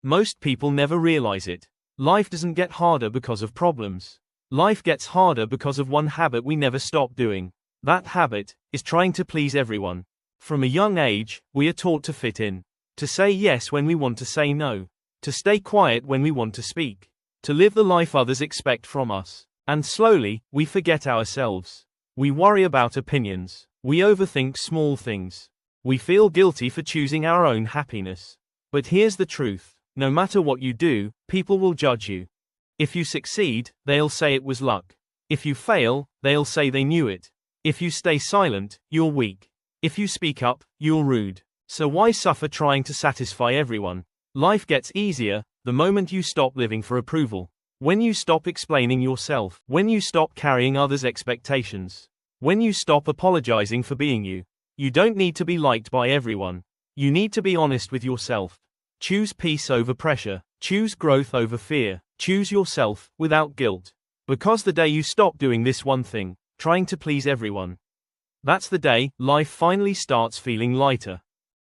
Most people never realize it. Life doesn't get harder because of problems. Life gets harder because of one habit we never stop doing. That habit is trying to please everyone. From a young age, we are taught to fit in, to say yes when we want to say no, to stay quiet when we want to speak, to live the life others expect from us. And slowly, we forget ourselves. We worry about opinions. We overthink small things. We feel guilty for choosing our own happiness. But here's the truth. No matter what you do, people will judge you. If you succeed, they'll say it was luck. If you fail, they'll say they knew it. If you stay silent, you're weak. If you speak up, you're rude. So why suffer trying to satisfy everyone? Life gets easier the moment you stop living for approval. When you stop explaining yourself. When you stop carrying others' expectations. When you stop apologizing for being you. You don't need to be liked by everyone. You need to be honest with yourself. Choose peace over pressure. Choose growth over fear. Choose yourself, without guilt. Because the day you stop doing this one thing, trying to please everyone, that's the day life finally starts feeling lighter.